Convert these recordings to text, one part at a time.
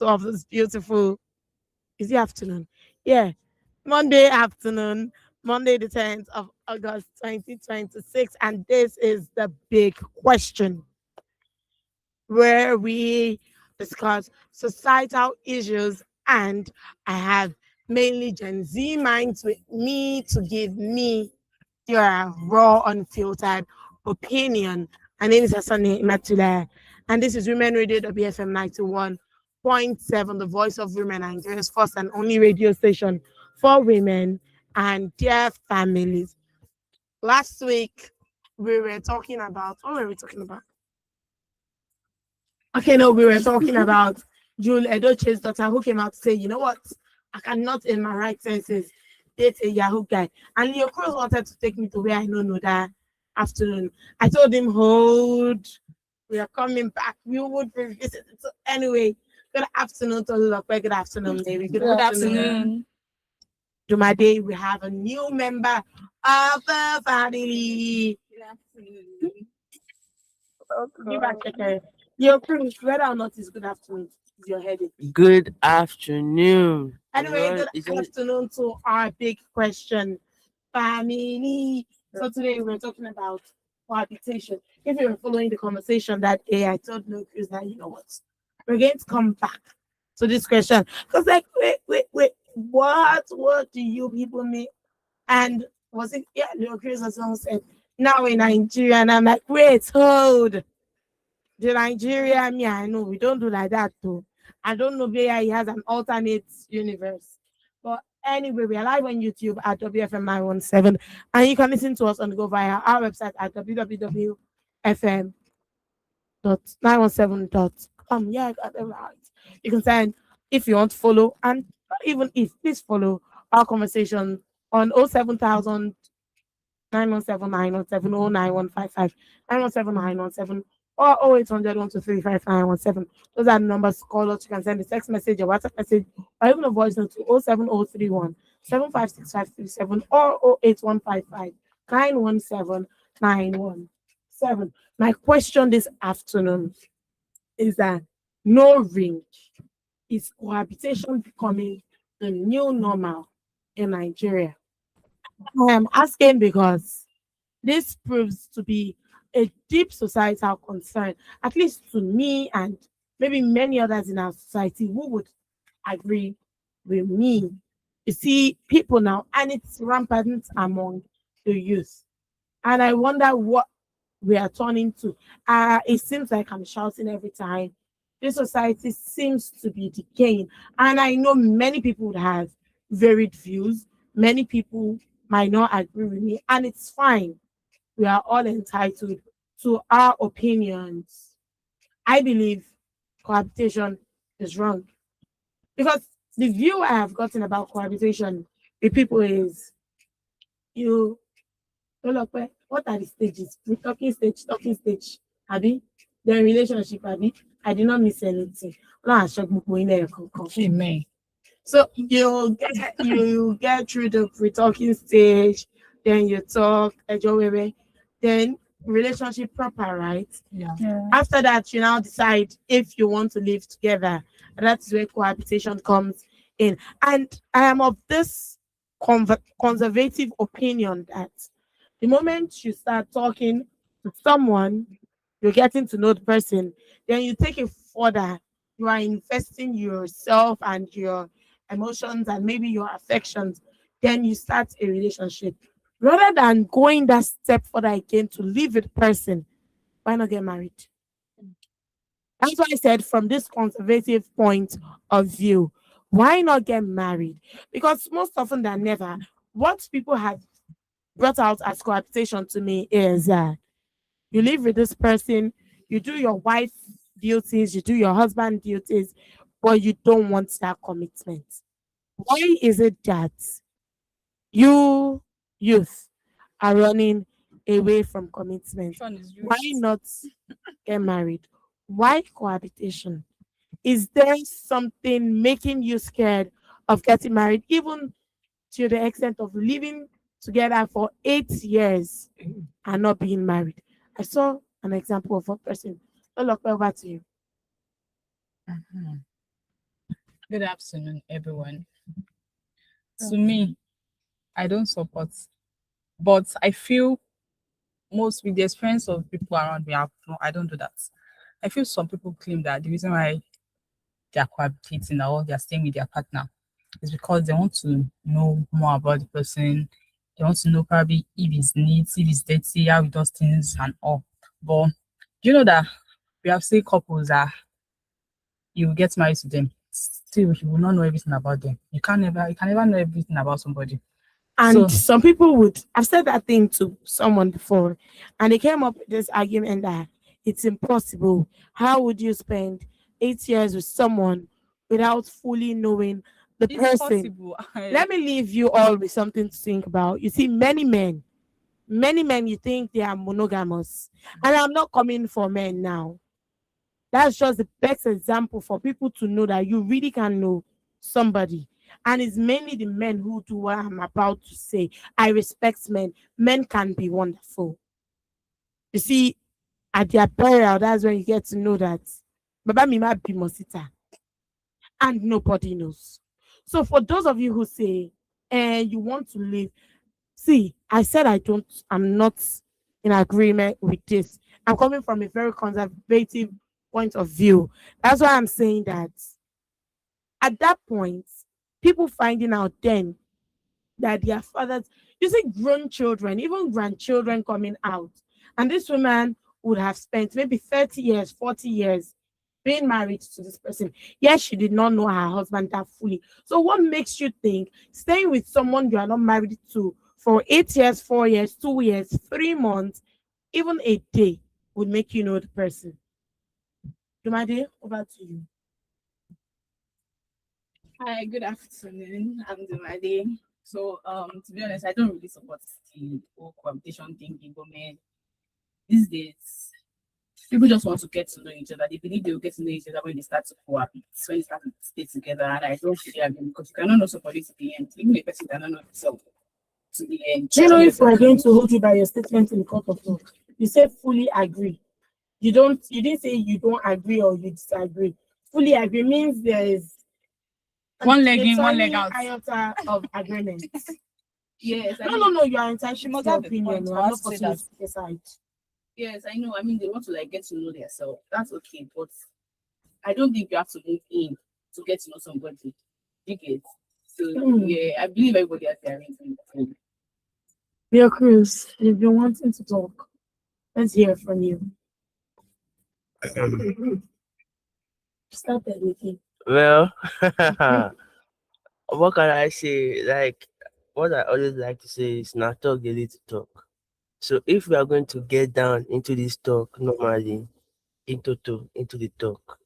of this beautiful, is it afternoon? Yeah, Monday afternoon, Monday the 10th of August 2026. And this is the big question where we discuss societal issues. And I have mainly Gen Z minds with me to give me their raw, unfiltered opinion. My name is Hassani Matula, and this is Women Radio WFM 91.7, the voice of women, Nigeria's first and only radio station for women and their families. Last week, we were talking about, what were we talking about? Okay, no, we were talking about Jule Edoche's daughter who came out to say, you know what? I cannot in my right senses date a Yahoo guy. And Leo Cruz wanted to take me to where I know that afternoon. I told him, hold, we are coming back. We would revisit it. So anyway, good afternoon to Lope. Good afternoon, baby. Good afternoon. To my day, we have a new member of the family. Good afternoon. Give back the Your Cruz, whether or not it's good afternoon, is your headache. Good afternoon. Anyway, good Is it- afternoon to our big question, family. So today we're talking about cohabitation. If you were following the conversation that day, I told no Chris that you know what, we're going to come back to this question. Because like, wait, what do you people mean? And was it Leo Chris or someone said now in Nigeria, and I'm like, wait, hold. The Nigeria, me, I know we don't do like that too. I don't know where he has an alternate universe. But anyway, we are live on YouTube at WFM 917. And you can listen to us on the go via our website at www.fm.917.com. Yeah, I got them right. You can send if you want to follow, and not even if, please follow our conversation on 07000 917 917 09155 917 917 or 0800 Those are the numbers to call us. You can send a text message, a WhatsApp message, or even a voice note to 07031 756537 or 08155 917 917. My question this afternoon is that no ring, is cohabitation becoming the new normal in Nigeria? I am asking because this proves to be a deep societal concern, at least to me and maybe many others in our society who would agree with me. You see, people now, and it's rampant among the youth. And I wonder what we are turning to. It seems like I'm shouting every time. This society seems to be decaying. And I know many people would have varied views. Many people might not agree with me, and it's fine. We are all entitled to our opinions. I believe cohabitation is wrong because the view I have gotten about cohabitation with people is you look what are the stages? The talking stage, Abby, then relationship, Abby. I did not miss anything. No, I shock book in there. Amen. So you get through the pre-talking stage, then you talk, then relationship proper, right? Yeah. After that, you now decide if you want to live together. And that's where cohabitation comes in. And I am of this conservative opinion that the moment you start talking to someone, you're getting to know the person, then you take it further. You are investing yourself and your emotions and maybe your affections. Then you start a relationship. Rather than going that step further again to live with the person, why not get married? That's why I said from this conservative point of view, why not get married? Because most often than never, what people have brought out as cohabitation to me is you live with this person, you do your wife duties, you do your husband duties, but you don't want that commitment. Why is it that you youth are running away from commitment? Which one is Why yours? not get married? Why cohabitation? Is there something making you scared of getting married, even to the extent of living together for 8 years and not being married? I saw an example of one person. Oh, look, over to you. Mhm. Good afternoon, everyone. To Okay. me, I don't support, but I feel most with the experience of people around me, I don't do that. I feel some people claim that the reason why they are cohabitating or they are staying with their partner is because they want to know more about the person. They want to know probably if he's neat, if he's dirty, how he does things, and all. But do you know that we have seen couples that you get married to them, still you will not know everything about them. You can never know everything about somebody. And So some people would, I've said that thing to someone before, and they came up with this argument that it's impossible. How would you spend 8 years with someone without fully knowing the it's person? possible. Let me leave you all with something to think about. You see, many men, you think they are monogamous. And I'm not coming for men now. That's just the best example for people to know that you really can know somebody. And it's mainly the men who do what I'm about to say. I respect men. Men can be wonderful. You see, at their burial, that's when you get to know that Baba Mima be Mosita and nobody knows. So for those of you who say, and you want to live, see, I said I'm not in agreement with this. I'm coming from a very conservative point of view. That's why I'm saying that at that point, people finding out then that their fathers, you see, grown children, even grandchildren coming out, and this woman would have spent maybe 30 years, 40 years being married to this person. Yes, she did not know her husband that fully. So, what makes you think staying with someone you are not married to for 8 years, 4 years, 2 years, 3 months, even a day would make you know the person? Jumade, over to you. Hi, good afternoon. I'm Dumade. So, to be honest, I don't really support the whole cohabitation thing in women these days. People just want to get to know each other. They believe they will get to know each other when they start to cohabit, when they start to stay together. And I don't really agree because you cannot know somebody to the end. Even a person cannot know himself to the end. Do you To know know if yourself we're to the going end. to hold you by your statement in the court of law? You say fully agree. You didn't say you don't agree or you disagree. Fully agree means there is One leg a in, one leg tiny out. iota of agreement. Yes, I No, mean, no, no, you are she entitled to must your have a opinion. point No, for I'm her not to say forcing you that. to take a side. Yes, I know. I mean, they want to like get to know themselves. That's okay, but I don't think you have to move in to get to know somebody. You get. So Hmm. yeah, I believe everybody has their reason. Dear Cruz, you've been wanting to talk. Let's hear from you. Start everything. Well, what can I say? Like, what I always like to say is, now talk, they need to talk. So, if we are going to get down into this talk normally, into the talk.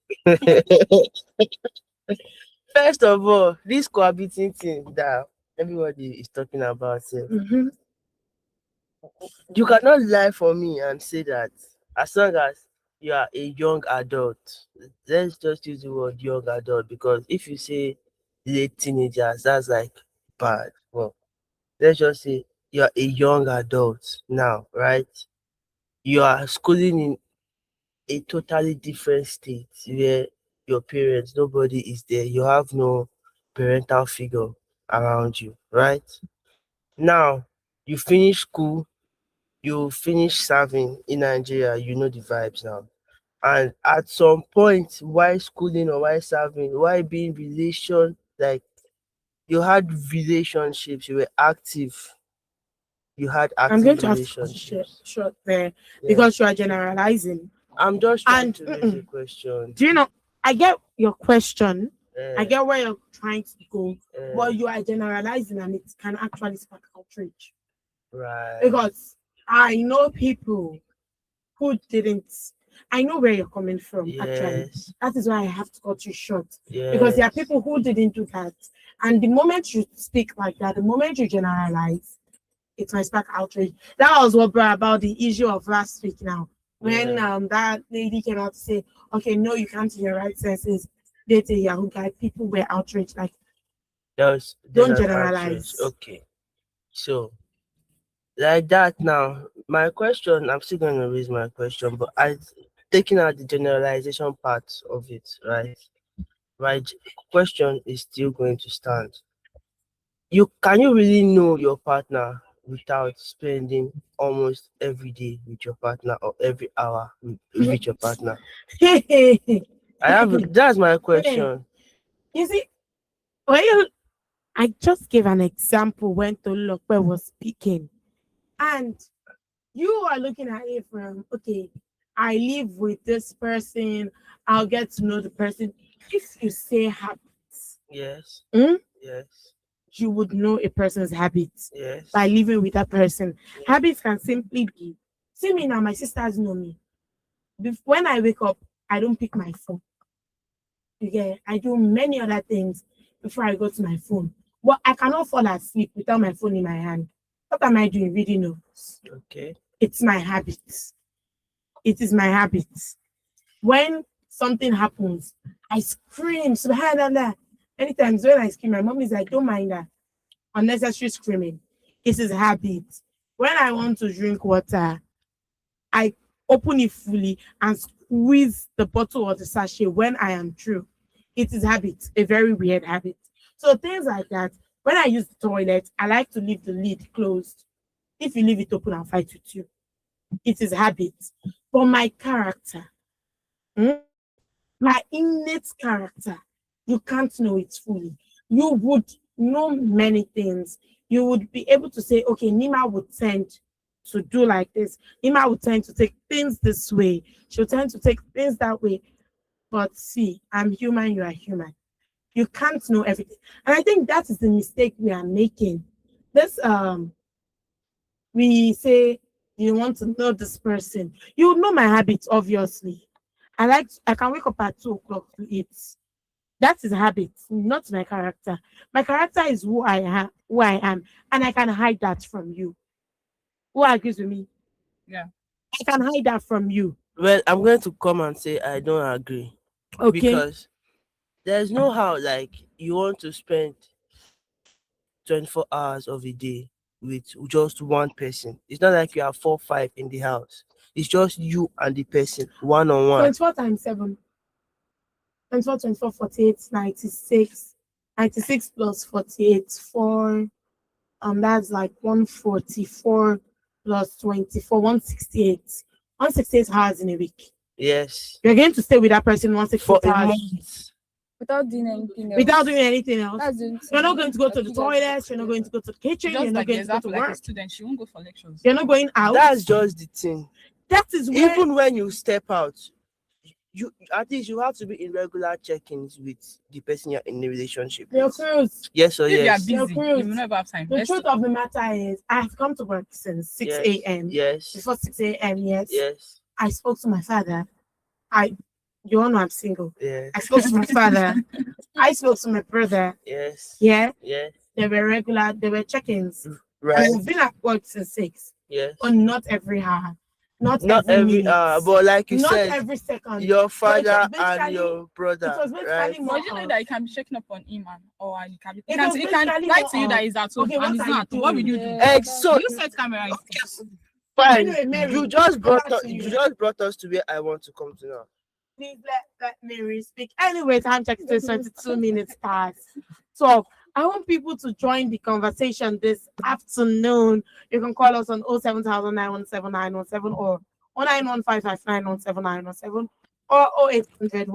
First of all, this cohabiting thing that everybody is talking about, Mm-hmm. you cannot lie for me and say that as long as you are a young adult, let's just use the word young adult, because if you say late teenagers, that's like bad. Well, let's just say you're a young adult now, right? You are schooling in a totally different state where your parents, nobody is there. You have no parental figure around you, right? Now, you finish school, you finish serving in Nigeria, you know the vibes now. And at some point, while schooling or while serving, while being like you had relationships, you were active, you had I'm going active to have to cut you relationships. short there Yeah. because you are generalizing. I'm just trying And to raise a question. do you know, I get your question. I Uh, get where you're trying to go, uh, but you are generalizing and it can actually spark outrage. right. Because I know people who didn't. I know where you're coming from, actually. Yes. That is why I have to cut you short. Because there are Yes. people who didn't do that. And the moment you speak like that, the moment you generalize, it might spark outrage. That was what brought about the issue of last week now. When Yeah. that lady came out to say, okay, no, you can't in your right senses date a Yahoo guy, people were outraged. Like, There's don't an outrage. generalize. Okay. So like that now, my question, I'm still gonna raise my question, but I taking out the generalization part of it, right? question is still going to stand. You really know your partner without spending almost every day with your partner or every hour with your partner? That's my question. You see, well, I just gave an example when Tolulope was speaking, and you are looking at it from, okay, I live with this person, I'll get to know the person. If you say habits, Yes, hmm, yes, you would know a person's habits yes. by living with that person. Yes. Habits can simply be, see me now, my sisters know me. When I wake up, I don't pick my phone. Yeah, I do many other things before I go to my phone. But I cannot fall asleep without my phone in my hand. What am I doing? Reading novels. Okay. It's my habit. It is my habit. When something happens, I scream, subhanallah. Anytime when I scream, my mom is like, don't mind that. Unnecessary screaming. It is habit. When I want to drink water, I open it fully and squeeze the bottle or the sachet when I am through. It is habit, a very weird habit. So things like that. When I use the toilet, I like to leave the lid closed. If you leave it open, I'll fight with you. It is habit. But my character, hmm, my innate character, you can't know it fully. You would know many things. You would be able to say, okay, Nima would tend to do like this. Nima would tend to take things this way. She'll tend to take things that way. But see, I'm human, you are human. You can't know everything. And I think that is the mistake we are making. This we say you want to know this person. You know my habits, obviously. I can wake up at 2 o'clock to eat. That is habit, not my character. My character is who I am, and I can hide that from you. Who agrees with me? Yeah. I can hide that from you. Well, I'm going to come and say I don't agree Okay. because there's no how like you want to spend 24 hours of the day with just one person. It's not like you have 4, 5 in the house. It's just you and the person, one on one. 24 times 7. 24, 24, 48, 96. 96 plus 48, 4. That's like 144 plus 24, 168. 168 hours in a week. Yes. You're going to stay with that person For 168 a hours month. without doing anything else. without doing anything else. That's the You're not thing. going to go to I the feel like toilet. You're not going to go to the kitchen. Just You're not like the going to go to example, like a work. student, she won't go for lectures. You're not going out. That's just the thing. That is where Even when you step out, you at least you have to be in regular check-ins with the person you're in a relationship your with. cruise. Yes or If you are yes. Your busy, you cruise. will never have time. The truth of the matter is, I have come to work since 6 Yes. a.m. Yes. Before 6 a.m., yes. Yes. I spoke to my father. You all know I'm single. Yes. I spoke to my father. I spoke to my brother. Yes. Yeah. Yes. They were check-ins. Right. We've been at work since 6. Yes. But not every hour. Not Not every every minute. but like you Not said, every second. your So it was father and basically- your It brother, was basically right? more But you know of- that you can be checking up on him or he can, It was he can basically lie more to you of, that he's at home okay, and what he's are not you at home. What will you do? doing? So You set camera. fine. Anyway, Mary, You just brought back us. to You you. just brought us to where I want to come to now. Please let Mary speak. Anyway, time check is 22 minutes past 12. I want people to join the conversation this afternoon. You can call us on 070917917 or 09155917917 or 0800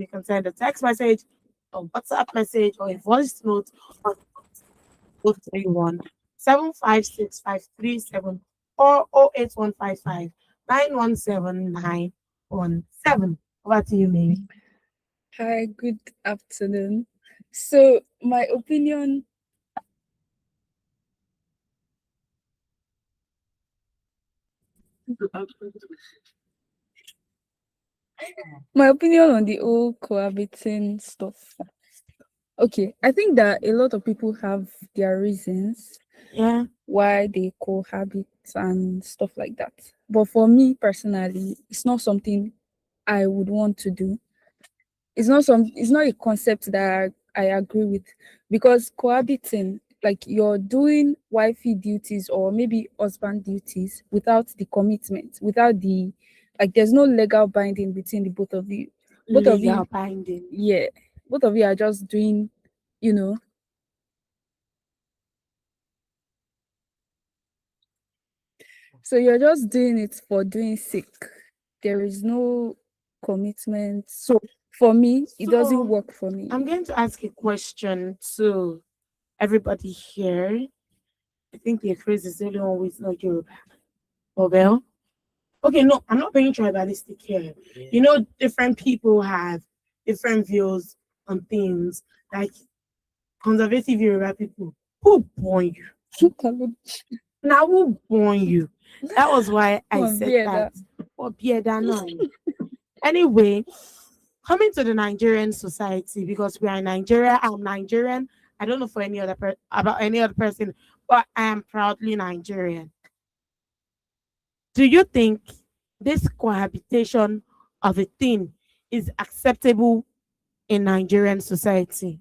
You can send a text message, a WhatsApp message, or a voice note on 031 756 537 or 08155 917 917. Over to you, Mary. Hi, good afternoon. So my opinion on the whole cohabiting stuff. Okay, I think that a lot of people have their reasons Yeah. why they cohabit and stuff like that. But for me personally, it's not something I would want to do. It's not a concept that I agree with, because cohabiting, like you're doing wifey duties or maybe husband duties without the commitment, without the, like there's no legal binding between the both of you. both of legal you, binding. yeah, both of you are just doing, you know, so you're just doing it for doing sake. There is no commitment. So for me, it doesn't So work for me. I'm going to ask a question to everybody here. I think the phrase is the only one with no Yoruba. Oh, well. Okay, no, I'm not being tribalistic here. Yeah. You know, different people have different views on things. Like conservative Yoruba people, who born you? Now who born you? That was why I Come said bear that. that. Oh, no. Anyway, coming to the Nigerian society, because we are in Nigeria, I'm Nigerian. I don't know for any other about any other person, but I am proudly Nigerian. Do you think this cohabitation of a thing is acceptable in Nigerian society?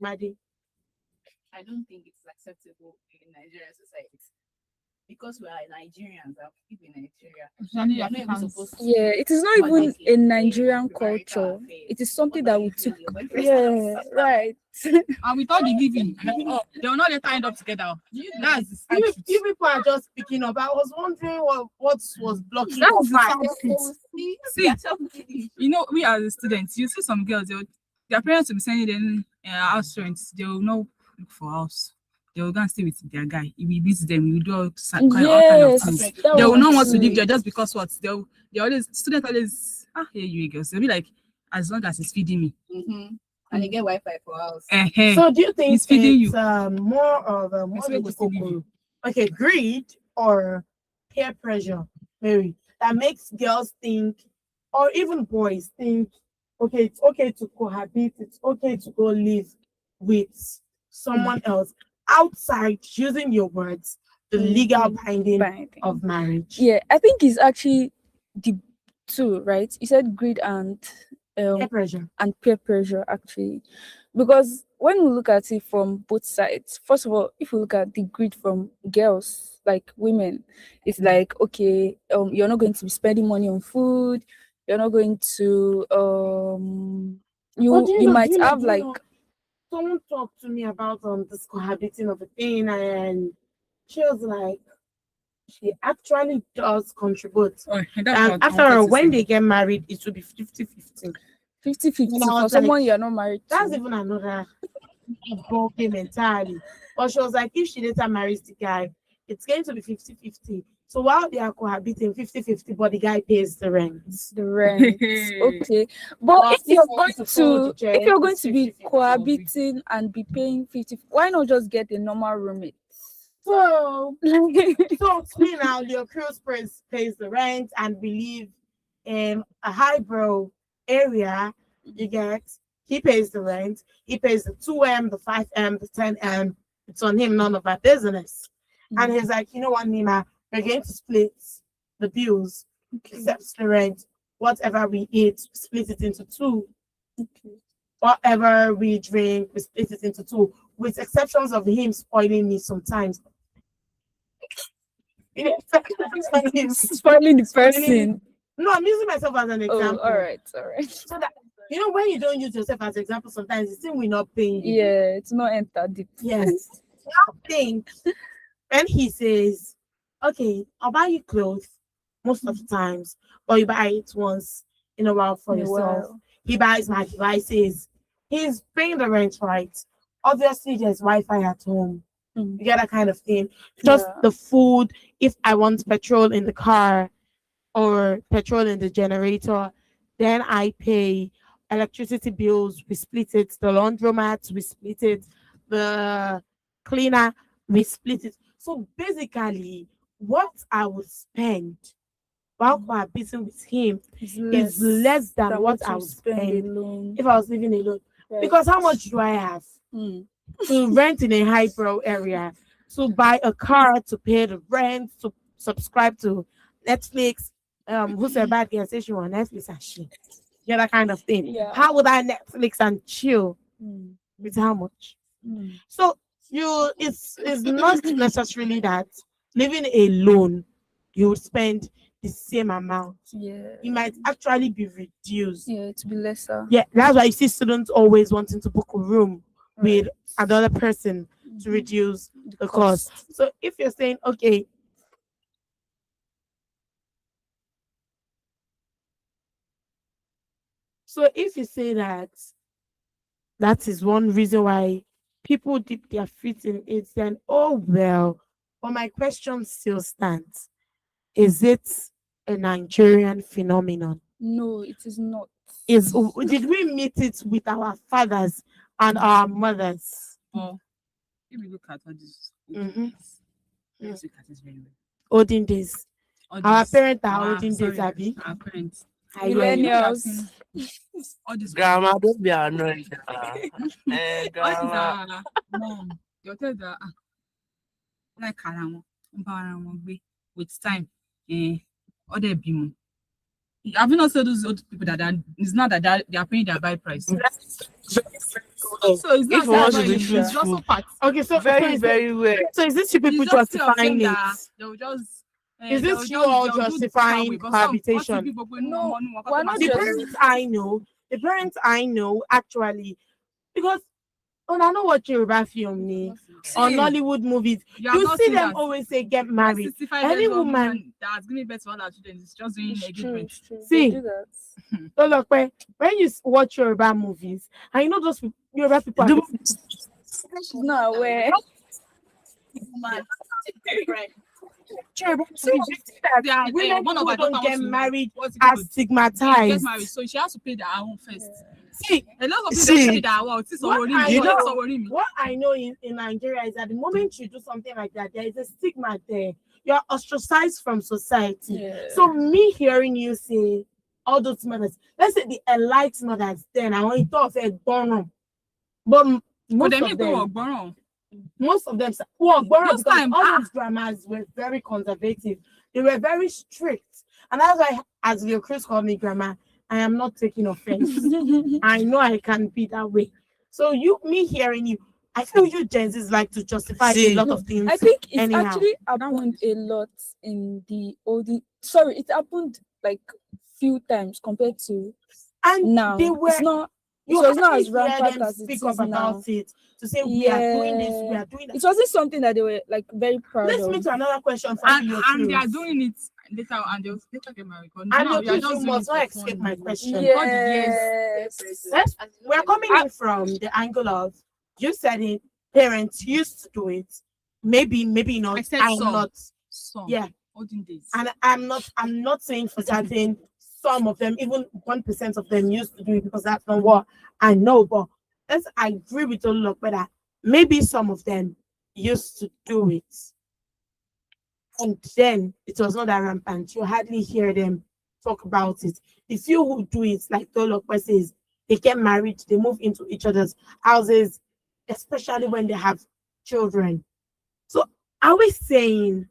Madi? I don't think it's acceptable in Nigerian society because we are Nigerians and we live in Nigeria. Especially We are not even Africans. supposed to. Yeah, it is not But even like a in Nigerian marital culture. affairs, It is something what are that you we doing took. your boyfriend's Yeah, house? right. And with all the giving, they will not later end up together. That's the sad You truth. people are just picking up. I was wondering what was blocking That's your the fight. sad truth. See, you know, we as students, you see some girls, their parents will be sending them house rents. They will not look for house. They will go and stay with their guy. He will beat them. He will do all kind of Yes, things. that They will not one want to live too. there just because what they always students always hey you girls. They'll be like, as long as it's feeding me. Mm-hmm. And you get Wi-Fi for us. So do you think He's feeding it's you. more of a It's where go still leave you. okay, greed or peer pressure, Mary, that makes girls think, or even boys think, okay, it's okay to cohabit, it's okay to go live with someone else outside using your words, the legal binding Binding. of marriage. Yeah, I think it's actually the two, right? You said greed Peer pressure. and peer pressure actually, because when we look at it from both sides, first of all, if we look at the greed from girls, like women, it's like, okay, you're not going to be spending money on food, you're not going to Oh, you might have do you like know, someone talked to me about this cohabiting of a thing, and she was like, she actually does contribute. Oh, that's And what I after wanted all, to when say. they get married, it will be 50-50. 50-50 And I for was someone like, you're not married that's to. even another ball game entirely. But she was like, if she later marries the guy, it's going to be 50-50. So while they are cohabiting 50-50, but the guy pays the rent. The rent. Okay. But Or if you're if going to follow the to trend, if you're going it's to be 50-50. cohabiting and be paying 50, why not just get a normal roommate? So me now, your cruise pays the rent, and we live in a highbrow area. You get, he pays the rent, he pays the 2M, the 5M, the 10M. It's on him, none of our business. And he's like, you know what, Nima, we're going to split the bills, except the rent. Whatever we eat, we split it into two. Whatever we drink, we split it into two, with exceptions of him spoiling me sometimes. Spoiling the person. No, I'm using myself as an Oh, example. all right. So that, you know, when you don't use yourself as an example, sometimes it's still we're not paying you. Yeah, it's not enter deep. Yes. Now think when he says, okay, I'll buy you clothes most of the times, but you buy it once in a while for In a yourself. while. He buys my devices. He's paying the rent, right? Obviously, there's Wi-Fi at home. Mm. You get that kind of thing. Just Yeah. the food. If I want petrol in the car or petrol in the generator, then I pay electricity bills. We split it. The laundromat, we split it. The cleaner, we split it. So basically, what I would spend while cohabiting with him is less than what I you would spend alone. if I was living alone. Right. Because how much do I have Mm. to rent in a highbrow area, to buy a car, to pay the rent, to subscribe to Netflix? Who's a bad girl? Say she want Netflix and shit. Yeah, that kind of thing. Yeah. How would I Netflix and chill Mm. with how much? Mm. So it's not necessarily that living alone you would spend the same amount. Yeah. It might actually be reduced. Yeah, to be lesser. Yeah, that's why you see students always wanting to book a room with Right. another person to Mhm. reduce The the cost. cost. So if you're saying, okay, so if you say that that is one reason why people dip their feet in it, then oh well. But my question still stands. Is it a Nigerian phenomenon? No, it is not. Did we meet it with our fathers and our mothers? Or if you look at all these Mhm. days, let's look at it very well. Olden days. All Our these, parents are olden days, sorry, Abby. our parents. I hear you. You have Millennials. seen all these Grandma, don't be annoyed. all these Grandma. mom. They'll tell that like with time. Other people. Have you not seen those old people it's not that they are paying their buy price? So it's If not you want to that be it's truthful, also part. Okay, so very, very well. so is this you people It's just still of justifying them it? that they'll just Is they'll this you all they'll do the justifying way, but some cohabitation? people No, money, why not The just- parents I know actually, because when I know what Yoruba film ni or See, Nollywood movies, you have you not see seen them that. always say get Like married. 65 Any years old woman, that has given birth to all our children is just doing It's true, engagement. it's true. See. They do that. so look, when you watch Yoruba movies, and you know those Yoruba people are She's not aware. Yoruba movies, you see that They are, women one of who our don't daughter get wants to married what's it are called? Get stigmatized. married, so she has to pay their own first. See, A lot of people See, say that well, it's what already I You know- me. what I know in Nigeria is that the moment you do something like that, there is a stigma there. You're ostracized from society. Yeah. So me hearing you say all those mothers, let's say the elite mothers, then I want to talk say gone, but But most of them, well, Those because time, all those grandmas were very conservative. They were very strict, and that's why, as your Chris called me grandma, I am not taking offense. I know I can be that way. So me hearing you, I feel you Gen Zs like to justify a See, lot No, of things. I think it's anyhow. actually happened a lot in the olden. Sorry, it happened like few times compared to And now. they were It's not. you It was not hardly as hear rampant them as it speak is up now. about it to say we are doing this, we are doing that. It wasn't something that they were like very proud Let's of. move to another question for and you. they are doing it later and they'll later get married. But And now your you're kids, just you doing must it not for escape fun. my question. Yes. We're coming in from the angle of you said it, parents used to do it. Maybe not. I said I'm some. not. Some Yeah. olden days. And I'm not saying for certain some of them, even 1% of them used to do it because that's not what I know. But I agree with Olok that maybe some of them used to do it. And then it was not that rampant. You hardly hear them talk about it. The few who do it, like Olok says, they get married, they move into each other's houses, especially when they have children. So are we saying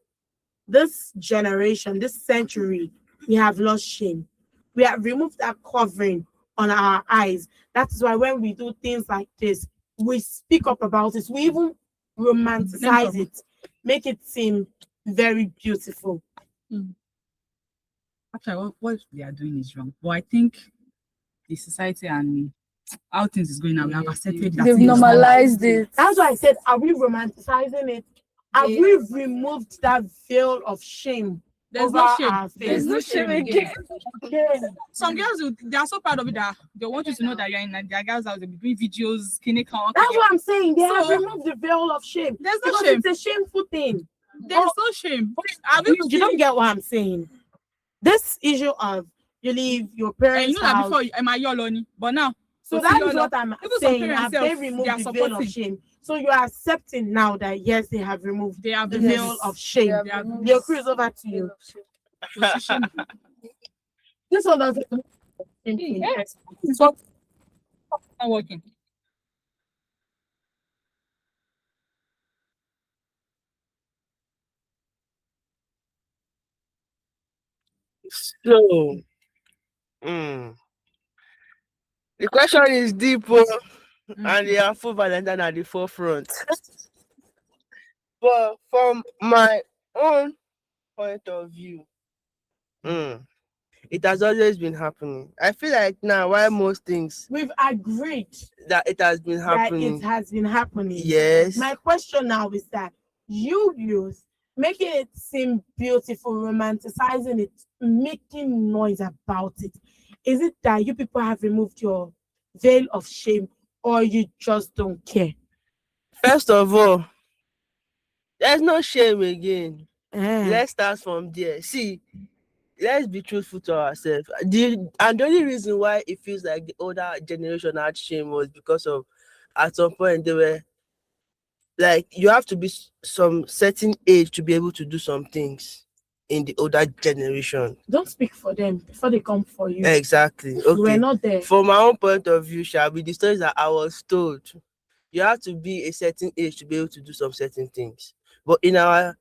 this generation, this century, we have lost shame? We have removed that covering on our eyes. That's why when we do things like this, we speak up about it. We even romanticize it, make it seem very beautiful. Actually, what they are doing is wrong. But I think the society and how things is going now, we have accepted that They've thing is wrong. normalized it. That's why I said, are we romanticizing it? Have we removed that veil of shame? There's over no shame. our face? There's no shame again. Some girls, they are so proud of it that they want you to know that you're in their girls' house. They'll be doing videos, clinic. That's what I'm saying. They have So- removed the veil of shame. There's no Because shame. it's a shameful thing. There's no shame. Have You don't get what I'm saying. This issue of you leave your And parents' you know that house. before, am I Yoloni? But now, So Sophie that is Yola, what I'm even some saying. parents Have they self, they removed are the veil of supporting. shame? So you are accepting now that yes, they have removed they have the the veil of shame. Yeah, They have removed Your cruise over to you. position. This one doesn't. Yes. It's not working. So, the question is deep, and they are full Valentine at the forefront. But from my own point of view, Mm. It has always been happening. I feel like now why most things We've agreed that it has been that it happening. has been happening. Yes. My question now is that you use making it seem beautiful, romanticizing it, making noise about it. Is it that you people have removed your veil of shame or you just don't care? First of all, there's no shame again. Eh. Let's start from there. See, let's be truthful to ourselves. The only reason why it feels like the older generation had shame was because of at some point they were like you have to be some certain age to be able to do some things in the older generation. Don't speak for them before they come for you. Exactly. We were Okay. not there. From my own point of view, shall be the stories that I was told. You have to be a certain age to be able to do some certain things. But in our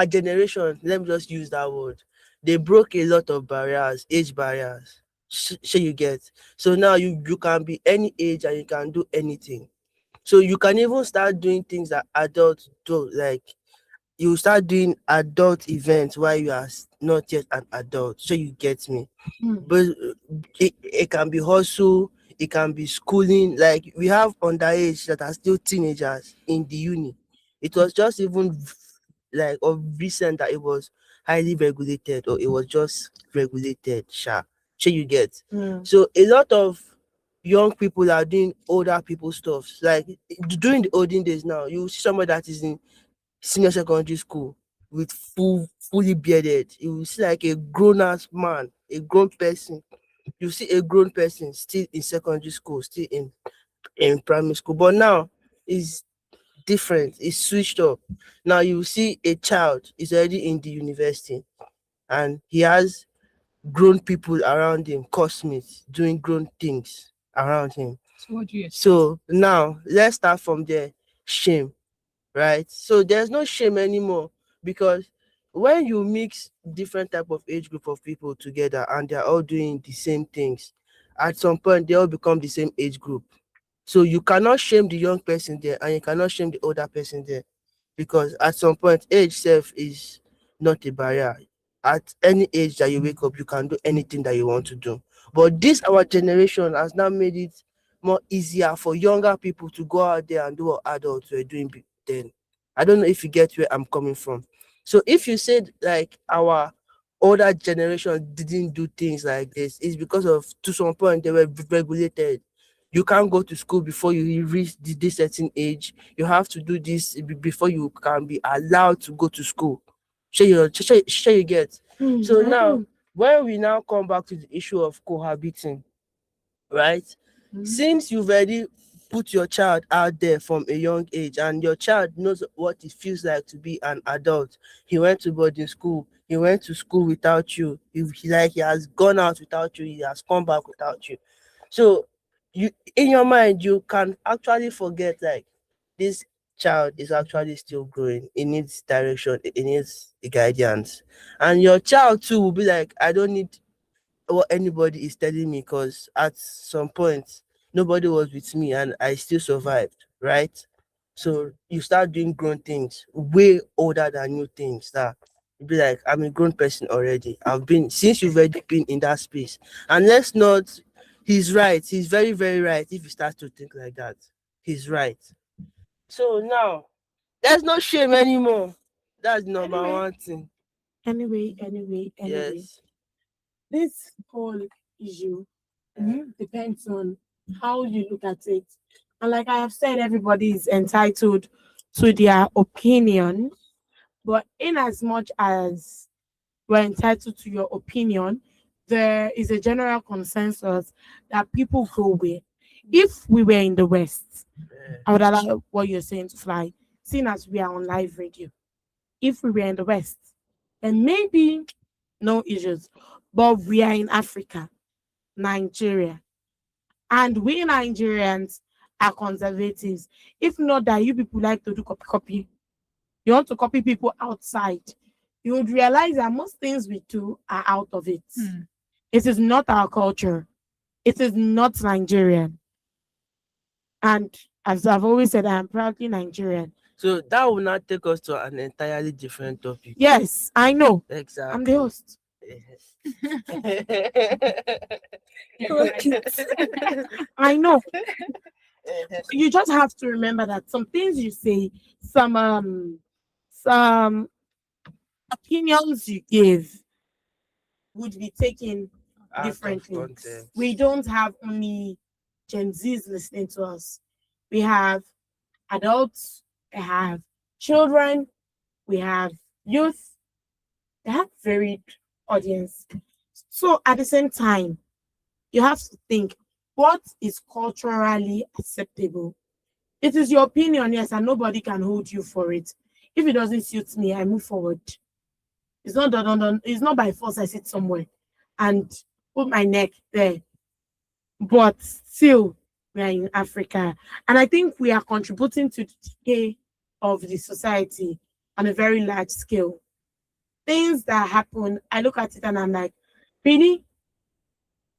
generation, let me just use that word. They broke a lot of barriers, age barriers. Sure you get. So now you can be any age and you can do anything. So you can even start doing things that adults do, like you start doing adult events while you are not yet an adult. So you get me. Hmm. But it can be hustle, it can be schooling. Like we have underage that are still teenagers in the uni. It was just even like of recent that it was highly regulated or it was just regulated, sure. Sure you get. Hmm. So a lot of young people are doing older people stuff. Like during the olden days now, you see somebody that is in senior secondary school with fully bearded. You will see like a grown ass man, a grown person. You see a grown person still in secondary school, still in primary school. But now it's different. It's switched up. Now you see a child is already in the university and he has grown people around him, classmates doing grown things around him. So what do you expect? So now let's start from there. Shame, right? So there's no shame anymore because when you mix different type of age group of people together and they're all doing the same things, at some point they all become the same age group. So you cannot shame the young person there and you cannot shame the older person there because at some point age self is not a barrier. At any age that you wake up, you can do anything that you want to do. But this our generation has now made it more easier for younger people to go out there and do what adults were doing then. I don't know if you get where I'm coming from. So if you said like our older generation didn't do things like this, it's because of to some point they were regulated. You can't go to school before you reach this certain age. You have to do this before you can be allowed to go to school. Sure you get. Hmm. So I now, do. when we now come back to the issue of cohabiting, right? Hmm. Since you've already put your child out there from a young age and your child knows what it feels like to be an adult, he went to boarding school, he went to school without you, he has gone out without you, he has come back without you. So you in your mind you can actually forget like this child is actually still growing. It needs direction, it needs guidance. And your child too will be like, I don't need what anybody is telling me because at some point nobody was with me and I still survived, right? So you start doing grown things way older than new things that you be like, I'm a grown person already. I've been since you've already been in that space. And let's not he's right, he's very, very right if you start to think like that. He's right. So now there's no shame anymore. That's number Anyway, one thing. anyway. Yes. This whole issue depends on how you look at it. And like I have said, everybody is entitled to their opinion. But in as much as we're entitled to your opinion, there is a general consensus that people go with. If we were in the West, I would allow what you're saying to fly, seeing as we are on live radio. If we were in the West, then maybe no issues. But we are in Africa, Nigeria, and we Nigerians are conservatives. If not that you people like to do copy, you want to copy people outside, you would realize that most things we do are out of it. It is not our culture. It is not Nigerian. And as I've always said, I am proudly Nigerian. So that will not take us to an entirely different topic. Yes, I know. I'm the Exactly. host. Rocket. I know. You just have to remember that some things you say, some opinions you give would be taken Out of differently. We context. don't have only Gen Zs listening to us. We have adults, we have children, we have youth, they have varied audience. So at the same time, you have to think what is culturally acceptable. It is your opinion, yes, and nobody can hold you for it. If it doesn't suit me, I move forward. It's not done. It's not by force I sit somewhere and put my neck there. But still, we are in Africa. And I think we are contributing to the decay of the society on a very large scale. Things that happen, I look at it and I'm like, really?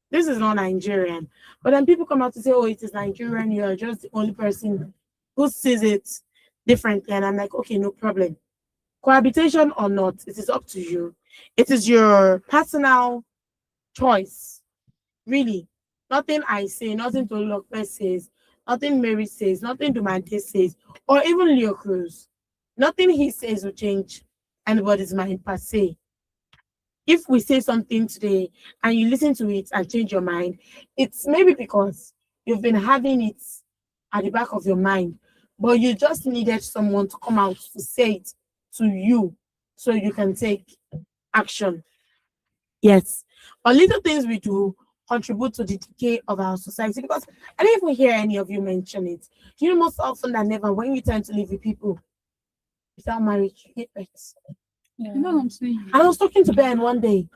This is not Nigerian. But then people come out to say, oh, it is Nigerian. You're just the only person who sees it differently. And I'm like, okay, no problem. Cohabitation or not, it is up to you. It is your personal choice. Really. Nothing I say, nothing Tolulope says, nothing Mary says, nothing Dumante says, or even Leo Cruz. Nothing he says will change anybody's mind per se. If we say something today and you listen to it and change your mind, it's maybe because you've been having it at the back of your mind, but you just needed someone to come out to say it to you so you can take action. Yes. But little things we do contribute to the decay of our society because I don't even hear any of you mention it. You know, most often than never, when you tend to live with people without marriage, you get pets. You know what I'm saying? And I was talking to Ben one day.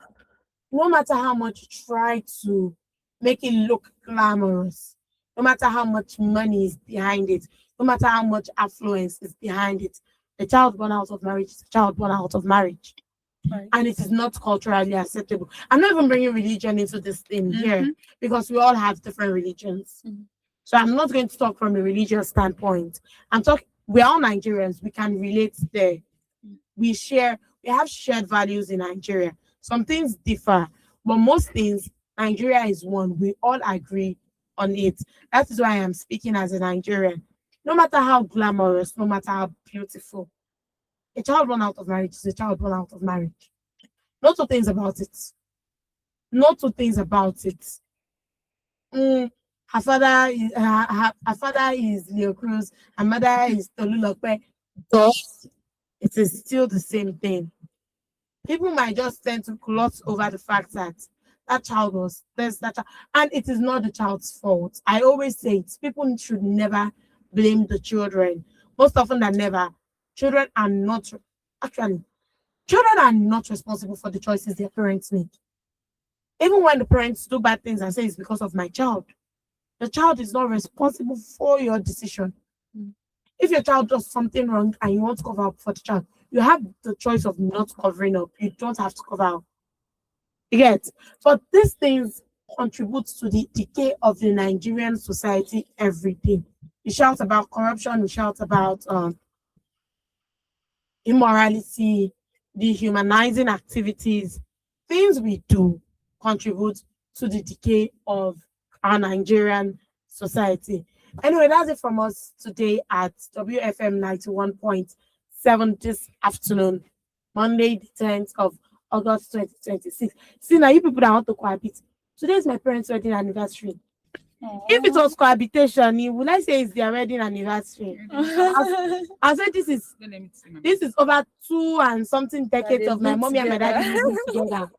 No matter how much you try to make it look glamorous, no matter how much money is behind it, no matter how much affluence is behind it, a child born out of marriage is a child born out of marriage. Right. And it is not culturally acceptable. I'm not even bringing religion into this thing here because we all have different religions. Mhm. So I'm not going to talk from a religious standpoint. I'm talking, we're all Nigerians. We can relate there. We have shared values in Nigeria. Some things differ, but most things, Nigeria is one. We all agree on it. That is why I am speaking as a Nigerian. No matter how glamorous, no matter how beautiful, a child born out of marriage is a child born out of marriage. No two things about it. No two things about it. Her father is Leo Cruz, her mother is Tolulope. Thus, it is still the same thing. People might just tend to gloss over the fact that that child was this, that child, and it is not the child's fault. I always say it. People should never blame the children. Most often than never, children are not actually children are not responsible for the choices their parents make. Even when the parents do bad things and say it's because of my child, the child is not responsible for your decision. Mm. If your child does something wrong and you want to cover up for the child, you have the choice of not covering up. You don't have to cover up. You get? But these things contribute to the decay of the Nigerian society every day. We shout about corruption, we shout about immorality, dehumanizing activities, things we do contribute to the decay of our Nigerian society. Anyway, that's it from us today at WFM 91.7 this afternoon, Monday, the 10th of August 2026. See, now you people that want to cohabit, today is my parents' wedding anniversary. If it was cohabitation, would I say it's their wedding anniversary? I said Don't let me see my this is over 2 and something decades they of my live mommy and my daddy together. living together,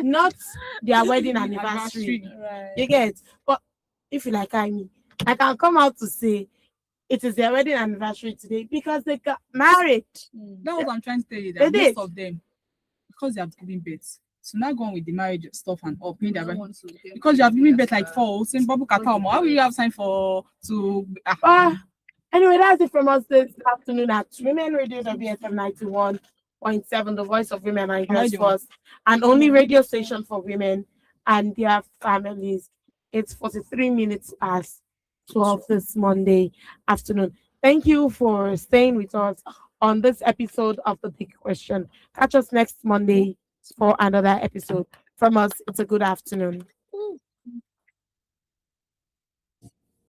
not their wedding anniversary. Right. You get? But if you like I can come out to say it is their wedding anniversary today because they got married. That's what I'm trying to tell you. They That did. most of them, because they have given birth, so now going with the marriage stuff and all, paying their rent. Because you have given birth like 4, same bubble kata. How will you have time for to? Anyway, that's it from us this afternoon at Women Radio WFM 91.7, the voice of women and girls first, and only radio station for women and their families. It's 43 minutes past 12 this Monday afternoon. Thank you for staying with us on this episode of the Big Question. Catch us next Monday for another episode. From us, it's a good afternoon.